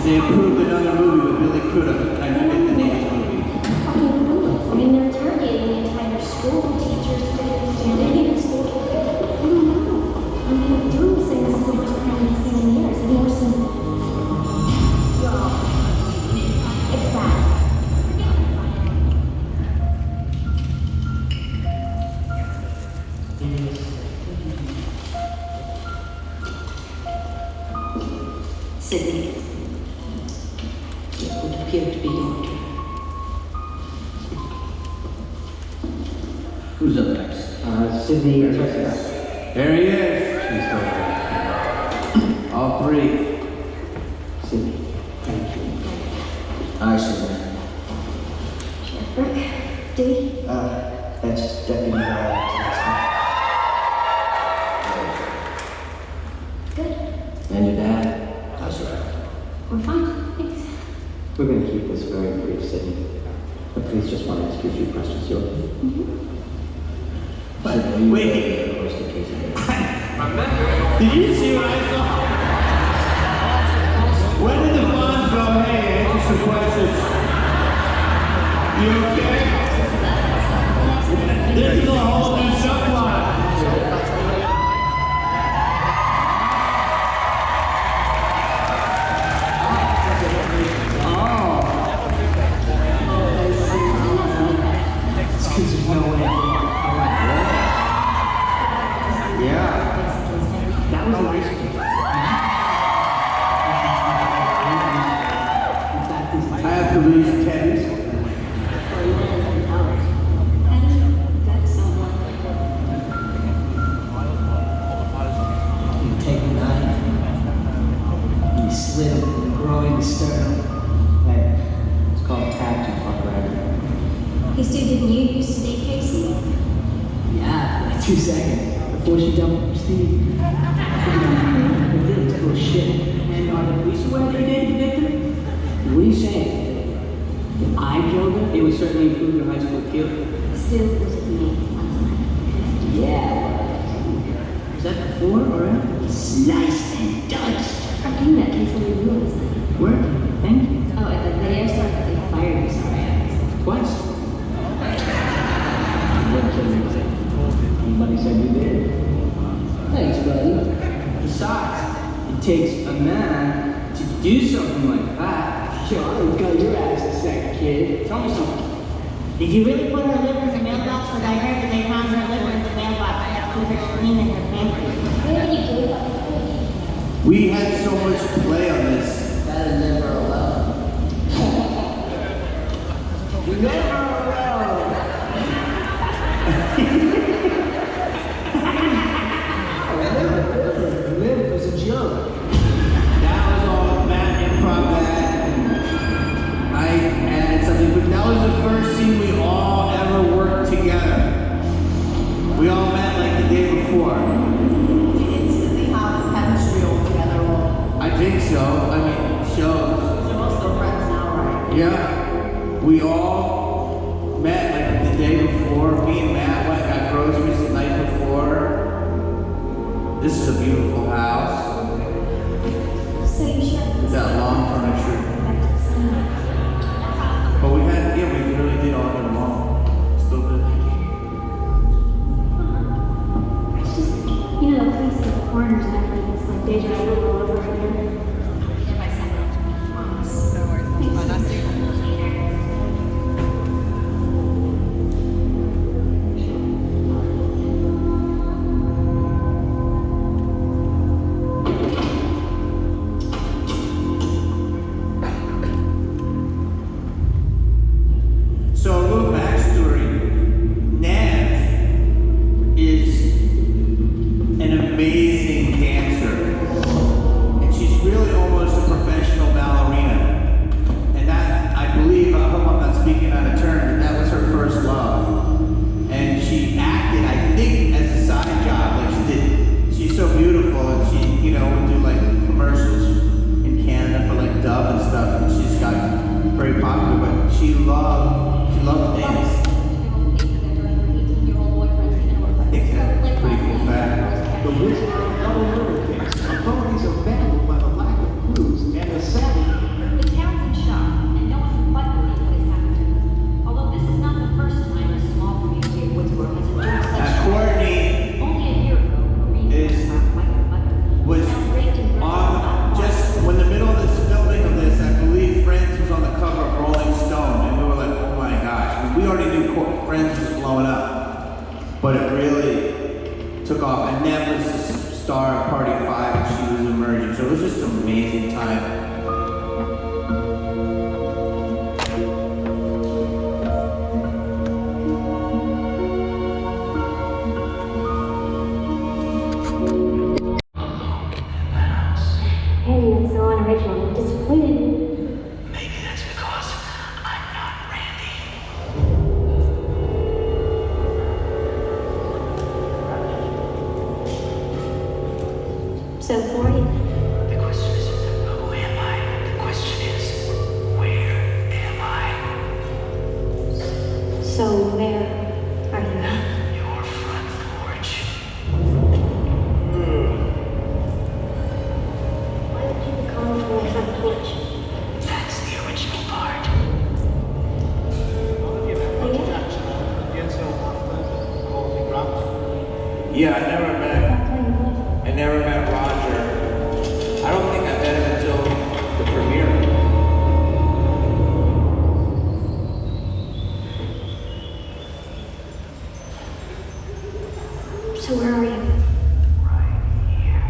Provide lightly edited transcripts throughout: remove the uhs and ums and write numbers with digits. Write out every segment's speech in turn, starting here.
They approved another movie with Billy Crudup. I forget the name of the movie. I mean, they're interrogating the entire school, teachers, students, even school. I don't know. I mean, Drew was saying this is the worst crime we've seen in years. And worse than... Y'all. It's bad. Sydney. It would appear to be your turn. Who's up next? Sydney. There he is. She's over. All three. Sydney. Thank you. Hi, Sydney. Sheriff Burke. D. That's Deputy Good. And your dad? That's right. We're fine. Thanks. We're going to keep this very brief, Sydney. The police just want to ask you a few questions. You okay? Wait. Did you see what I saw? When did the Fonz go, hey, answer some questions? You okay? This is a whole new subplot. That was a nice one. In fact, these I have to lose Teddy's. You take a knife, you slit it from the growing sternum. Hey, it's called tattoo, fuck rabbit. Hey, Stu, didn't you used to date Casey? Yeah, for like 2 seconds before she dumped for Steve. I think it's cool shit. And are the police aware that you dated the victim? What are you saying? If I killed her, it would certainly improve your high school appeal. Stu was with me last night. Yeah. Was that before or after? Sliced and diced. I came that case when we were last night. Where? Thank you. Oh, at the video store, they fired me, sorry. Twice. You didn't kill anybody. Anybody said you did? Thanks, buddy. Besides, it takes a man to do something like that. Yo, I would cut your ass in a second, kid. Tell me something. Did you really put her liver in the mailbox? Because I heard that they found her liver in the mailbox with her screen in her pantry. Where did you go about We had so much play on this. Better never alone. Never alone. Live was a joke. That was all Matt improv that. And I added something, but that was the first scene we all ever worked together. We all met like the day before. You instantly have chemistry all together, or I think so. I mean, shows. you're also friends now, right? Yeah. We all met like the day before. Me and Matt went and got groceries the night before. This is a beautiful house. So you sure? With that long furniture. But we had, yeah, we literally did all get along. Still good. It's just, you know, the police and the coroners and everything, it's like deja vu all over again. So a little backstory. Nev is an amazing dancer. Hey, it's so unoriginal. I'm disappointed. Maybe that's because I'm not Randy. So who are you? The question isn't who am I? The question is where am I? So where are you? Your front porch. Why would you be calling from my front porch? That's the original part. Yeah, I never met Roger. I don't think I met him until the premiere. So where are you? Right here.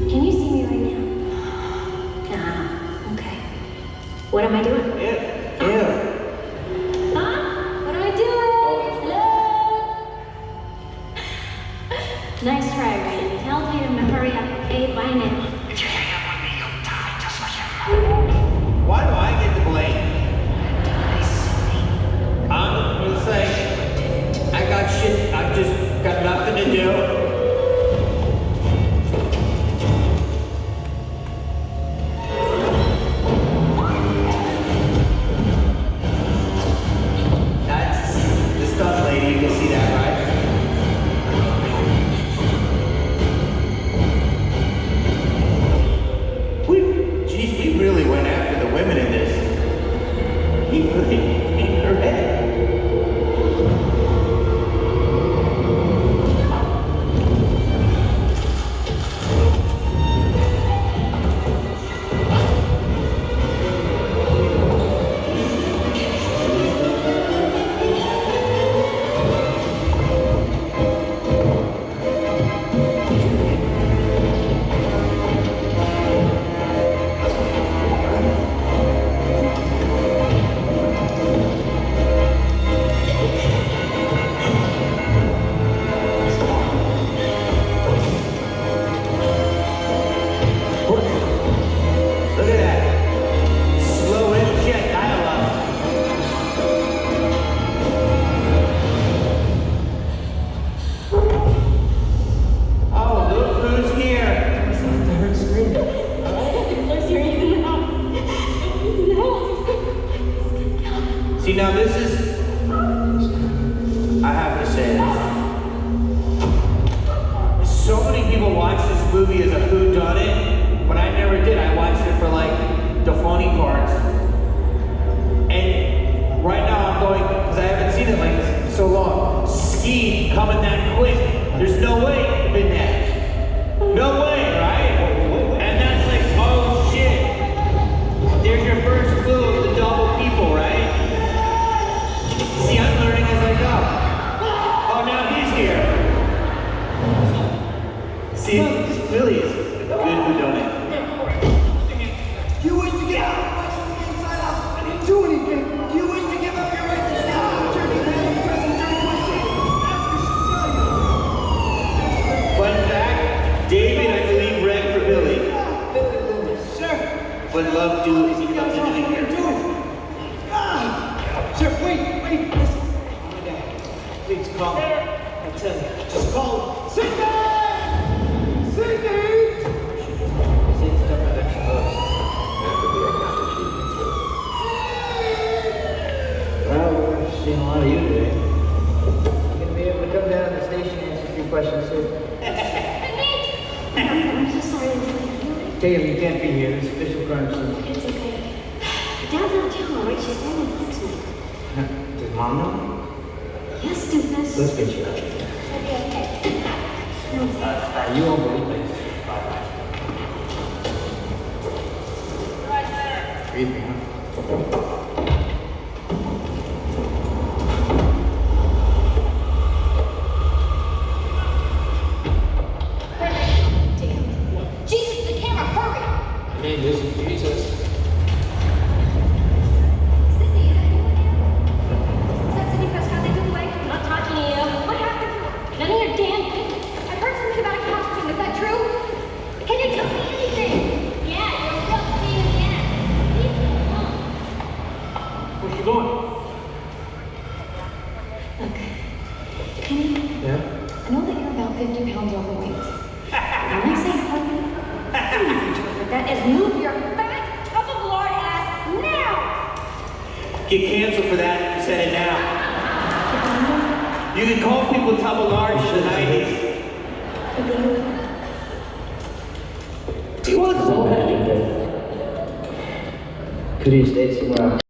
Can you see me right now? Ah, okay. What am I doing? Yeah. Huh? What am I doing? Hello? Nice try, Randy. Tell Tatum to hurry up. Okay, bye now. If you hang out with me, you'll die just like your mother. Why do I get the blame? Die, Sydney. I'm just saying, I got shit, I've just got nothing to do. That's the stunt lady, you can see that, right? Geez, we really went after the women in this. He really hit her head. Look at that. Slow in jet dialogue. Oh, look who's here. See, now this is, I have to say this. So many people watch this movie as a whodunit, but I never did. I watched it for like the funny parts. And right now I'm going, because I haven't seen it like this in so long, Ski coming that quick. There's no way it could have been that. No way, right? And that's like, oh shit. There's your first clue of the double people, right? See, I'm learning as I go. Oh, now he's here. See, this really is a good whodunit. You wish to get out of my from the inside out. I didn't do anything. You wish to give up your right to stand on the journey man and present during question. Askers should tell you. Fun fact, David, I believe, read for Billy. Billy Loomis. Sir. Would love to if he You comes guys into know the what you're character. doing. God. Sir, wait, listen. Oh my God. Please call him. I tell you, just call him. Sydney! Sydney! Well, we're seeing a lot of you today. You gonna be able to come down to the station and answer a few questions too? I'm so sorry. I'm late. Tatum, you can't be here. It's official crime scene. It's okay. Dad's not telling, right? She's standing next to me. Does Mom know? Yes, Doofus. Let's get you out. Okay. You won't believe this. Bye-bye. Creepy, huh? Jesus, the camera, hurry! I mean, this is Jesus. Sydney, is that you again? Is that Sydney Prescott they took away? I'm not talking to you. What happened? None of your damn business. I heard something about a costume. Is that true? Can you tell me anything? Yeah, you're still seeing again. Leave me alone. Where's she going? Look, Kenny, Yeah? I know that you're about 50 pounds overweight. When I say hurry, please interpret that as move your fat, tub of lard ass now! Get canceled for that if you said it now. You can call people tub of lard in the 90s. He wants Could he stay somewhere else?